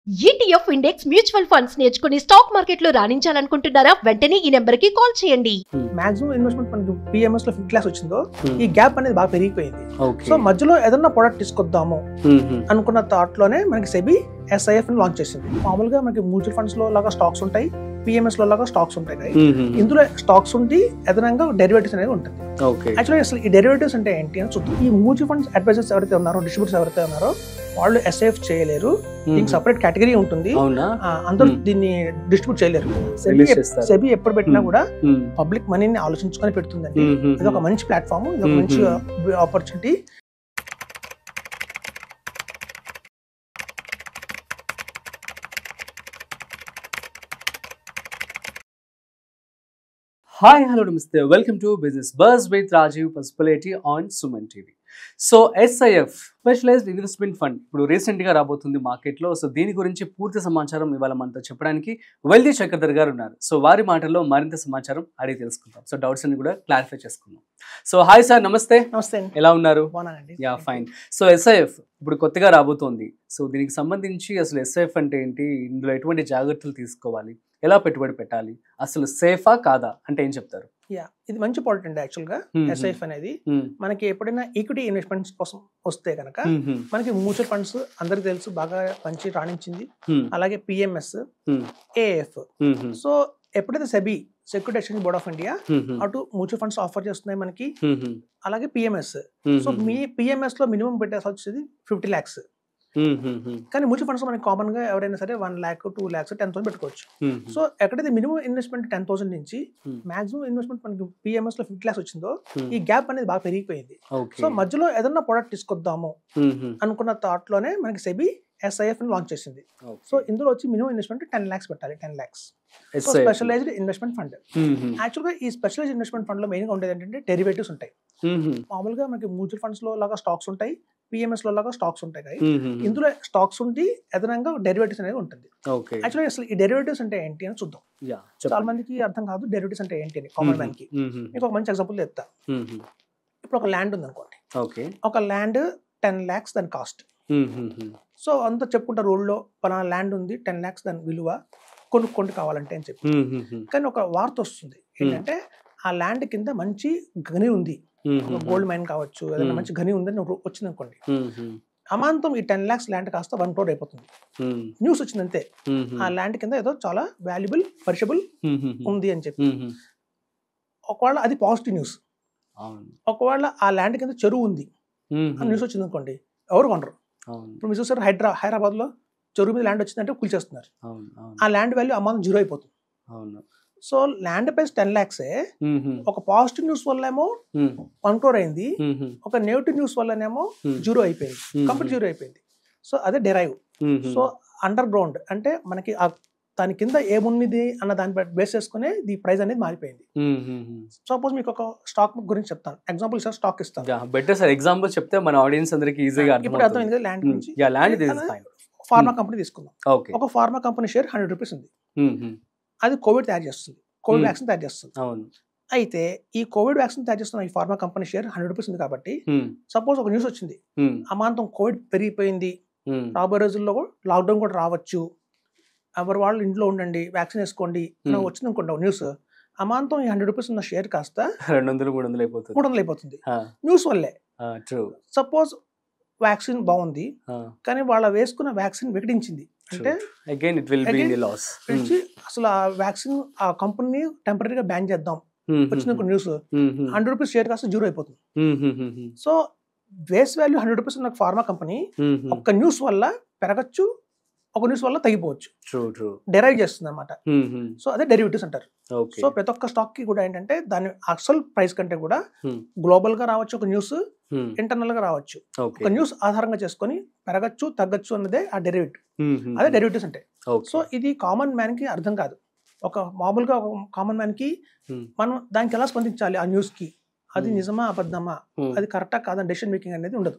ETF index mutual funds నేర్చుకుని stock market లో రాణించాలనుకుంటున్నారా? వెంటనే ఈ నెంబర్ కి కాల్ చేయండి. మాక్సిమం ఇన్వెస్ట్మెంట్ మనకి పిఎంఎస్ లో ఫిఫ్త్ క్లాస్ వచ్చిందో ఈ గ్యాప్ అనేది బాగా పెరిగిపోయింది. సో మధ్యలో ఏదన్నా ప్రొడక్ట్ తీసుకొద్దాము అనుకున్న థాట్ లోనే మనకి సెబీ SIF ని లాంచ్ చేసింది. మామూలుగా మనకి మ్యూచువల్ ఫండ్స్ లో లాగా స్టాక్స్ ఉంటాయి, పిఎంఎస్ లో లాగా స్టాక్స్ ఉంటాయి. ఇందులో స్టాక్స్ ఉండి అదనంగా డెరివేటివ్స్ అనేది ఉంటుంది. యాక్చువల్లీ అసలు ఈ డెరివేటివ్స్ అంటే ఏంటి అని చూద్దాం. ఈ మ్యూచువల్ ఫండ్స్ అడ్వైజర్స్ ఎవరైతే ఉన్నారో, డిస్ట్రిబ్యూటర్స్ ఎవరైతే ఉన్నారో వాళ్ళు SIF చేయలేరు. దీనికి సపరేట్ కేటగిరీ ఉంటుంది, అందరూ దీన్ని డిస్ట్రిబ్యూట్ చేయలేరు. సెబీ ఎప్పుడు పెట్టినా కూడా పబ్లిక్ మనీని ఆలోచించుకొని పెడుతుందండి. ఇది ఒక మంచి ప్లాట్ఫామ్, ఇది ఒక మంచి opportunity. Hi, hello, namaste. Welcome to Business Buzz with Rajiv Pasupuleti on Suman TV. So SIF specialised investment fund ఇప్పుడు రీసెంట్గా రాబోతుంది మార్కెట్లో. సో దీని గురించి పూర్తి సమాచారం ఇవాళ మనతో చెప్పడానికి వెల్దీ చక్రధర్ గారు ఉన్నారు. సో వారి మాటల్లో మరింత సమాచారం అడిగి తెలుసుకుందాం. సో డౌట్స్ అన్ని కూడా క్లారిఫై చేసుకుందాం. సో హాయ్ సార్, నమస్తే. నమస్తే, ఎలా ఉన్నారు? Yeah fine. సో SIF ఇప్పుడు కొత్తగా రాబోతోంది. సో దీనికి సంబంధించి అసలు SIF అంటే ఏంటి, ఇందులో ఎటువంటి జాగ్రత్తలు తీసుకోవాలి, ఎలా పెట్టుబడి పెట్టాలి, అసలు సేఫా కాదా అంటే ఏం చెప్తారు? ఇది మంచి పాయింట్ అండి. యాక్చువల్ గా SIF అనేది మనకి ఎప్పుడైనా ఈక్విటీ ఇన్వెస్ట్మెంట్స్ కోసం వస్తే కనుక మనకి మ్యూచువల్ ఫండ్స్ అందరికి తెలుసు బాగా మంచి రాణించింది. అలాగే PMS, AF. సో ఎప్పుడైతే SEBI security exchange board of India అటు మ్యూచువల్ ఫండ్స్ ఆఫర్ చేస్తున్నాయి మనకి, అలాగే PMS. సో మీ PMS లో మినిమం పెట్టాల్సి వచ్చేది 50 lakhs. కానీ మ్యూచువల్ ఫండ్స్ మనకి కామన్ గా ఎవరైనా సరే 1 lakh, 2 lakhs, 10,000 పెట్టుకోవచ్చు. సో ఎక్కడైతే మినిమం ఇన్వెస్ట్మెంట్ 10,000 నుంచి మాక్సిమం ఇన్వెస్ట్మెంట్ మనకి పిఎంఎస్ లో 5th class వచ్చిందో ఈ గ్యాప్ అనేది బాగా పెరిగిపోయింది. సో మధ్యలో ఏదన్నా ప్రొడక్ట్ తీసుకొద్దాము అనుకున్న థాట్ లోనే మనకి సెబీ SIF ని లాంచ్ చేసింది. సో ఇందులో వచ్చి మినిమం ఇన్వెస్ట్మెంట్ 10 lakhs పెట్టాలి, 10 lakhs. Specialised investment fund. Actual గా ఈ స్పెషలైజ్డ్ ఇన్వెస్ట్మెంట్ ఫండ్ లో మెయిన్ గా ఉండేది ఏంటంటే డెరివేటివ్స్ ఉంటాయి. మామూలుగా మనకి మ్యూచువల్ ఫండ్స్ లో లాగా స్టాక్స్ ఉంటాయి, పిఎంఎస్ లో లాగా స్టాక్స్ ఉంటాయి. ఇందులో స్టాక్స్ ఉండి అదనంగా డెరివేటివ్స్ అనేది ఉంటుంది. యాక్చువల్లీ అసలు ఈ డెరివేటివ్స్ అంటే ఏంటి అని చూద్దాం. చాలా మందికి అర్థం కాదు డెరివేటివ్స్ అంటే ఏంటి అని. కామన్ మ్యాన్ కి మీకు ఒక మంచి ఎగ్జాంపుల్ చెప్తా. ఇప్పుడు ఒక ల్యాండ్ ఉంది అనుకోండి, ఒక ల్యాండ్ 10 lakhs దాని కాస్ట్. సో అంతా చెప్పుకుంటారు ఊళ్ళో, పలానా ల్యాండ్ ఉంది 10 lakhs దాని విలువ, కొనుక్కోండి కావాలంటే అని చెప్పి. కానీ ఒక వార్త వస్తుంది ఏంటంటే ఆ ల్యాండ్ కింద మంచి గని ఉంది, గోల్డ్ మైన్ కావచ్చు, ఏదైనా మంచి గని ఉందని వచ్చింది అనుకోండి. అమాంతం ఈ 10 lakhs ల్యాండ్ కాస్త 1 crore అయిపోతుంది. న్యూస్ వచ్చింది అంతే, ఆ ల్యాండ్ కింద ఏదో చాలా వాల్యుబుల్ పర్షబుల్ ఉంది అని చెప్పి. ఒకవేళ అది పాజిటివ్ న్యూస్. ఒకవేళ ఆ ల్యాండ్ కింద చెరువు ఉంది అని న్యూస్ వచ్చింది అనుకోండి, ఎవరు కొనరు. ఇప్పుడు మీరు చూసారు హైదరాబాద్ లో చెరువు మీద ల్యాండ్ వచ్చిందంటే కూల్చేస్తున్నారు. ఆ ల్యాండ్ వాల్యూ అమాంతం 0 అయిపోతుంది. సో ల్యాండ్ ప్రైస్ 10 lakhs ఒక పాజిటివ్ న్యూస్ వల్ల ఏమో 1 crore అయింది, ఒక నెగిటివ్ న్యూస్ వల్లనేమో 0 అయిపోయింది, కంప్లీట్ 0 అయిపోయింది. సో అదే డెరైవ్. సో అండర్ గ్రౌండ్ అంటే మనకి దాని కింద ఏమున్నది అన్న దాని బేస్ చేసుకునే ది ప్రైస్ అనేది మారిపోయింది. సపోజ్ మీకు ఒక స్టాక్ గురించి చెప్తాను, ఎగ్జాంపుల్ సార్ స్టాక్ ఇస్తాను. బెటర్ సార్ ఎగ్జాంపుల్ చెప్తే మన ఆడియన్స్ అందరికి ఈజీగా ఇప్పుడు అర్థమైంది. ల్యాండ్ గురించి ఫార్మా కంపెనీ తీసుకుందాం. ఒక ఫార్మా కంపెనీ షేర్ 100 rupees ఉంది. అది కోవిడ్ తయారు చేస్తుంది, కోవిడ్ వ్యాక్సిన్ తయారు చేస్తుంది. అయితే ఈ కోవిడ్ వ్యాక్సిన్ తయారు చేస్తున్న ఈ ఫార్మా కంపెనీ షేర్ 100 rupees ఉంది కాబట్టి సపోజ్ ఒక న్యూస్ వచ్చింది, అమాంతం కోవిడ్ పెరిగిపోయింది, రాబోయే రోజుల్లో లాక్డౌన్ కూడా రావచ్చు, ఎవరు వాళ్ళు ఇంట్లో ఉండండి, వ్యాక్సిన్ వేసుకోండి వచ్చింది అనుకుంటాం న్యూస్. అమాంతం ఈ 100 rupees ఉన్న షేర్ కాస్త 200-300 అయిపోతుంది న్యూస్ వల్లే. సపోజ్ వ్యాక్సిన్ బాగుంది కానీ వాళ్ళ వేసుకున్న వ్యాక్సిన్ వికటించింది అంటే అసలు ఆ వ్యాక్సిన్ ఆ కంపెనీ టెంపరీగా బ్యాన్ చేద్దాం వచ్చిన న్యూస్, 100 rupees షేర్ కాస్త 0 అయిపోతుంది. సో బేస్ వాల్యూ 100 rupees ఉన్న ఫార్మా కంపెనీ ఒక్క న్యూస్ వల్ల పెరగచ్చు, ఒక న్యూస్ వల్ల తగ్గిపోవచ్చు. డెరైవ్ చేస్తుంది అనమాట. సో అదే డెరివేటివ్స్ అంటారు. సో ప్రతి ఒక్క స్టాక్ కి కూడా ఏంటంటే దాని అసలు ప్రైస్ కంటే కూడా గ్లోబల్ గా రావచ్చు ఒక న్యూస్, ఇంటర్నల్ గా రావచ్చు. ఒక న్యూస్ ఆధారంగా చేసుకొని పెరగచ్చు తగ్గచ్చు అన్నదే ఆ డెరివేటివ్. అదే డెరివేటివ్స్ అంటే. సో ఇది కామన్ మ్యాన్ కి అర్థం కాదు. ఒక మామూలుగా కామన్ మ్యాన్ కి మనం దానికి ఎలా స్పందించాలి, ఆ న్యూస్ కి అది నిజమా అబద్ధమా, అది కరెక్టా కాదని డెసిషన్ మేకింగ్ అనేది ఉండదు.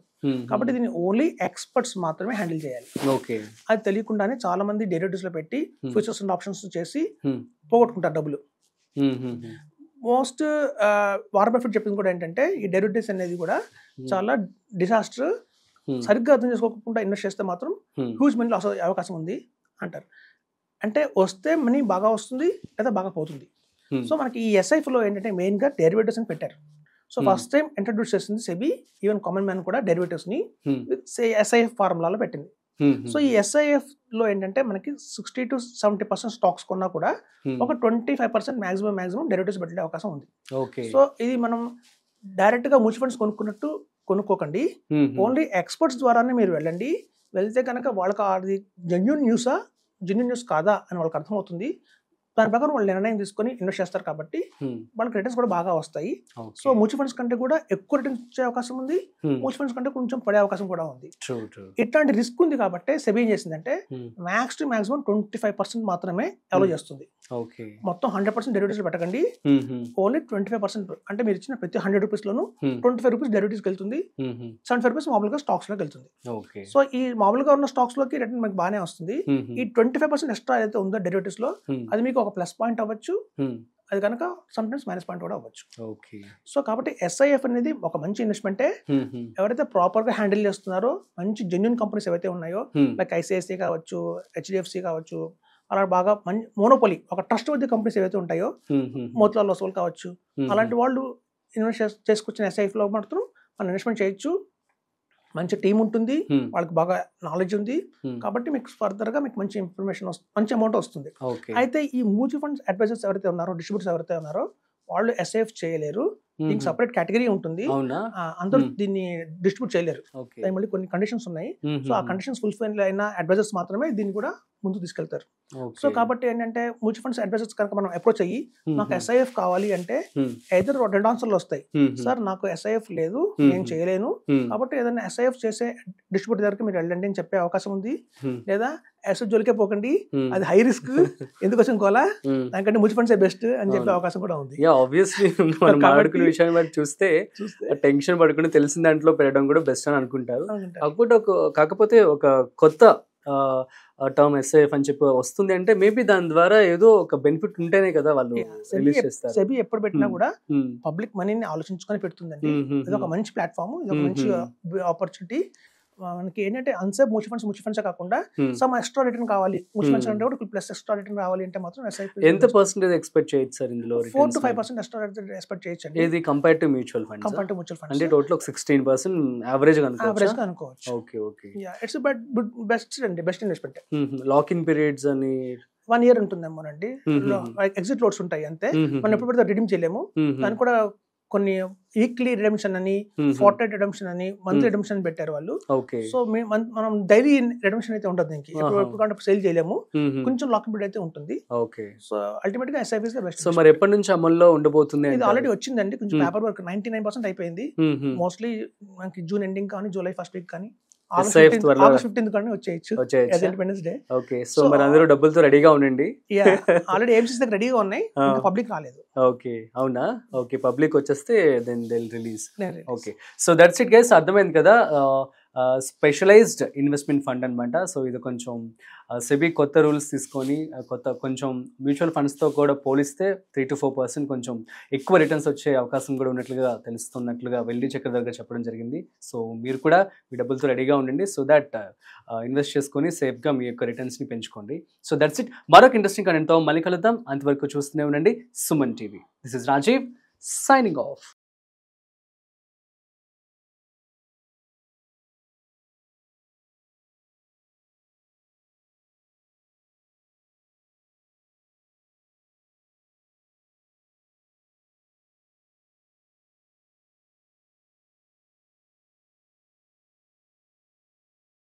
కాబట్టి దీన్ని ఓన్లీ ఎక్స్పర్ట్స్ మాత్రమే హ్యాండిల్ చేయాలి. అది తెలియకుండానే చాలా మంది డెరివేటివ్స్ లో పెట్టి ఫ్యూచర్స్ అండ్ ఆప్షన్స్ చేసి పోగొట్టుకుంటారు డబ్బులు. మోస్ట్ వారన్ బఫెట్ చెప్పింది కూడా ఏంటంటే ఈ డెరివేటివ్స్ అనేది కూడా చాలా డిజాస్టర్. సరిగ్గా అర్థం చేసుకోకుండా ఇన్వెస్ట్ చేస్తే మాత్రం హ్యూజ్ మనీ లాస్ అయ్యే అవకాశం ఉంది. అంటారు. అంటే వస్తే మనీ బాగా వస్తుంది లేదా బాగా పోతుంది. సో మనకి ఈ ఎస్ఐఎఫ్లో ఏంటంటే మెయిన్గా డెరివేటివ్స్ అని పెట్టారు. సో ఫస్ట్ టైం ఇంట్రడ్యూస్ చేసింది సెబీ, ఈవెన్ కామన్ మ్యాన్ కూడా డెరివేటివ్స్ని ఎస్ఐఎఫ్ ఫార్ములాలో పెట్టింది. సో ఈ ఎస్ఐఎఫ్ లో ఏంటంటే మనకి 60 to 70% స్టాక్స్ కొన్నా కూడా ఒక 25% మాక్సిమం డెరివేటివ్స్ పెట్టే అవకాశం ఉంది. సో ఇది మనం డైరెక్ట్ గా మ్యూచువల్ ఫండ్స్ కొనుక్కున్నట్టు కొనుక్కోకండి, ఓన్లీ ఎక్స్పర్ట్స్ ద్వారానే మీరు వెళ్ళండి. వెళ్తే కనుక వాళ్ళకి అది జెన్యూన్ న్యూస్ కాదా అని వాళ్ళకి అర్థమవుతుంది. దాని ప్రకారం వాళ్ళు నిర్ణయం తీసుకొని ఇన్వెస్ట్ చేస్తారు కాబట్టి వాళ్ళకి రిటర్న్స్ కూడా బాగా వస్తాయి. సో మ్యూచువల్ ఫండ్స్ కంటే కూడా ఎక్కువ రిటర్న్స్ వచ్చే అవకాశం ఉంది, మ్యూచువల్ ఫండ్స్ కంటే కొంచెం పడే అవకాశం కూడా ఉంది. ఇట్లాంటి రిస్క్ ఉంది కాబట్టి సెబీ ఏం చేసిందంటే మ్యాక్స్ టు మాక్సిమం 25% మాత్రమే అలో చేస్తుంది. మొత్తం 100% డెరివేటివ్స్ పెట్టకండి, ఓన్లీ 25%. అంటే మీరు ఇచ్చిన ప్రతి 100 రూపీస్ లోను 25 రూపీస్ డెరివేటివ్స్ వెళ్తుంది, 75 రూపీస్ మామూలుగా స్టాక్స్ లోకి వెళ్తుంది. సో ఈ మామూలుగా ఉన్న స్టాక్స్ లోకి రిటర్న్ మనకి బాగానే వస్తుంది. ఈ 25% ఎక్స్ట్రా అయితే ఉందో డెరివేటివ్స్ లో అది మీకు ఒక ప్లస్ పాయింట్ అవ్వచ్చు, అది కనుక సమ్ టైమ్స్ మైనస్ పాయింట్ కూడా అవ్వచ్చు. సో కాబట్టి ఎస్ఐఎఫ్ అనేది ఒక మంచి ఇన్వెస్ట్మెంటే. ఎవరైతే ప్రాపర్ గా హ్యాండిల్ చేస్తున్నారో, మంచి జెన్యూన్ కంపెనీస్ ఏవైతే ఉన్నాయో లైక్ ఐసిఐసిఐ కావచ్చు, హెచ్డిఎఫ్సి కావచ్చు, అలా బాగా మంచి మోనోపోలీ ఒక ట్రస్ట్ వర్ది కంపెనీస్ ఏవైతే ఉంటాయో, మోతిలాల్ ఒస్వాల్ కావచ్చు, అలాంటి వాళ్ళు ఇన్వెస్ట్ చేసుకొచ్చిన ఎస్ఐఎఫ్ లో మాత్రం మనం ఇన్వెస్ట్మెంట్ చేయొచ్చు. మంచి టీం ఉంటుంది, వాళ్ళకి బాగా నాలెడ్జ్ ఉంది కాబట్టి మీకు ఫర్దర్ గా మీకు మంచి ఇన్ఫర్మేషన్ మంచి అమౌంట్ వస్తుంది. అయితే ఈ మ్యూచువల్ ఫండ్స్ అడ్వైజర్స్ ఎవరైతే ఉన్నారో, డిస్ట్రిబ్యూటర్స్ ఎవరైతే ఉన్నారో వాళ్ళు ఎస్ఐఎఫ్ చేయలేరు. దీనికి సపరేట్ కేటగిరీ ఉంటుంది, అందరూ దీన్ని డిస్ట్రిబ్యూట్ చేయలేరు. మళ్ళీ కొన్ని కండిషన్స్ ఉన్నాయి. సో ఆ కండిషన్స్ ఫుల్ఫిల్ అయిన అడ్వైజర్స్ మాత్రమే దీన్ని కూడా ముందుకు తీసుకెళ్తారు. సో కాబట్టి ఏంటంటే మ్యూచువల్ ఫండ్స్ అడ్వైజర్స్ కనుక మనం అప్రోచ్ అయ్యి నాకు ఎస్ఐఎఫ్ కావాలి అంటే ఎదురు 2 ఆన్సర్లు వస్తాయి. సార్ నాకు ఎస్ఐఎఫ్ లేదు, నేను చేయలేను, కాబట్టి ఏదైనా ఎస్ఐఎఫ్ చేసే డిస్ట్రిబ్యూటర్ దగ్గరికి మీరు వెళ్ళండి అని చెప్పే అవకాశం ఉంది. లేదా ఎస్ఐఎఫ్ జోలికే పోకండి, అది హై రిస్క్, ఎందుకోసం కోలా, దానికంటే మ్యూచువల్ ఫండ్స్ బెస్ట్ అని చెప్పే అవకాశం కూడా ఉంది. విషయాన్ని బట్టి చూస్తే టెన్షన్ పడుకుని తెలిసిన దాంట్లో పెట్టడం కూడా బెస్ట్ అని అనుకుంటారు. కాకపోతే ఒక కొత్త టర్మ్ ఎస్ఐఎఫ్ అని చెప్పి వస్తుంది అంటే మేబీ దాని ద్వారా ఏదో ఒక బెనిఫిట్ ఉంటేనే కదా వాళ్ళు రిలీజ్ చేస్తారు. సెబీ ఎప్పుడు పెట్టినా కూడా పబ్లిక్ మనీని ఆలోచించుకొని పెడుతుందండి. ఇది ఒక మంచి ప్లాట్ఫామ్, ఇది ఒక మంచి ఆపర్చునిటీ. మనకి ఏంటంటే అన్సేఫ్ మ్యూచువల్ ఫండ్స్ కాకుండా సమ్ ఎక్స్ట్రా రిటర్న్ కావాలి, మ్యూచువల్ ఫండ్స్ అంటే కూడా ప్లస్ ఎక్స్ట్రా రిటర్న్ రావాలి అంటే మాత్రం ఎస్ఐపి ఎంత పర్సెంటేజ్ ఎక్స్పెక్ట్ చేయొచ్చు సార్ ఇందులో? 4 to 5% ఎక్స్ట్రా రిటర్న్ ఎక్స్పెక్ట్ చేయొచ్చు అండి. ఇది కంపేర్ టు మ్యూచువల్ ఫండ్స్ అంటే టోటల్ ఒక 16% యావరేజ్ గా అనుకోవచ్చు. Okay okay, yeah it's best అండి, best investment. Lock in periods అని 1 year ఉంటుందేమోనండి. ఎగ్జిట్ లోడ్స్ ఉంటాయి అంతే, మనం ఎప్పుడు పడితే రిడీమ్ చేయలేము. దాని కూడా కొన్ని వీక్లీ రిడెంప్షన్ అని, ఫోర్ట్నైట్ రిడెంప్షన్ అని, మంత్లీ రిడెంప్షన్ పెట్టారు వాళ్ళు. సో మనం డైలీ రిడెంప్షన్ అయితే ఉండదు, దీనికి ఎప్పుడు సేల్ చేయలేము, కొంచెం లాక్ పీరియడ్ అయితే ఉంటుంది. సో అల్టిమేట్ గా SIP is the best. So మరి ఎప్పటి నుంచి అమల్లో ఉండబోతుంది? ఇది ఆల్రెడీ వచ్చిందండి, కొంచెం పేపర్ వర్క్ 99% అయిపోయింది. మోస్ట్లీ మనకి జూన్ ఎండింగ్ కానీ జూలై ఫస్ట్ వీక్ కానీ ఆగస్ట్ 15th కానీ వచ్చేయచ్చు, ఇండిపెండెన్స్ డే. ఓకే, సో మరి అందరూ డబ్బులతో రెడీగా ఉండండి. ఆల్రెడీ ఏమ్స్ దగ్గర రెడీగా ఉన్నాయి, పబ్లిక్ రాలేదు. ఓకే, అవునా? ఓకే, పబ్లిక్ వచ్చేస్తే then they will release. Okay, so that's it guys. అర్థమైంది కదా, స్పెషలైజ్డ్ ఇన్వెస్ట్మెంట్ ఫండ్ అనమాట. సో ఇది కొంచెం సెబీ కొత్త రూల్స్ తీసుకొని కొంచెం మ్యూచువల్ ఫండ్స్తో కూడా పోలిస్తే 3 to 4% కొంచెం ఎక్కువ రిటర్న్స్ వచ్చే అవకాశం కూడా తెలుస్తున్నట్లుగా వెల్డీ చక్ర దగ్గర చెప్పడం జరిగింది. సో మీరు కూడా మీ డబ్బులతో రెడీగా ఉండండి, సో దట్ ఇన్వెస్ట్ చేసుకొని సేఫ్గా మీ యొక్క రిటర్న్స్ని పెంచుకోండి. So that's it. మరొక ఇంట్రెస్టింగ్ కంటెంట్తో మళ్ళీ కలుద్దాం. అంతవరకు చూస్తూనే ఉండండి Suman TV. This is Rajiv signing of.